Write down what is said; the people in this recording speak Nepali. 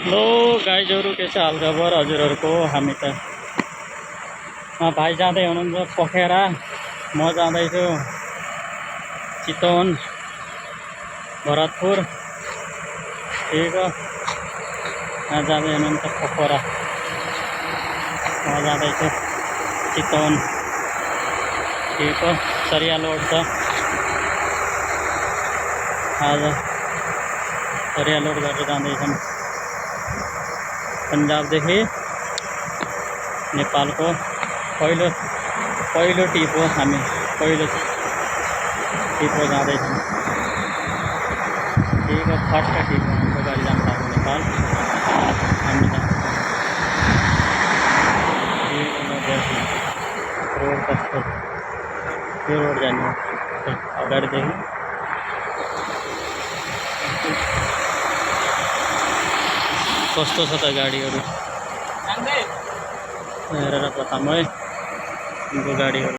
लो गाइजहरू के छ हालखबर हजुरहरूको। हामी त भाइ जाँदै हुनुहुन्छ पोखरा, म जाँदैछु चितवन भरतपुर। ठिक हो, यहाँ जाँदै हुनुहुन्छ पोखरा, म जाँदैछु चितवन। ठिक हो, सरिया लोड छ आज, सरिया लोड गरेर जाँदैछौँ पन्जाबदेखि नेपालको पहिलो टिप हो। हामी पहिलो टिप हो जाँदैछौँ। ठिक हो, फर्स्ट टिप हो हाम्रो गाडी जानु भएको नेपाल। हामी रोड कस्तो यो रोड जाने अगाडिदेखि कस्तो छ त गाडीहरू हेरेर बताऊँ है उनको गाडीहरू।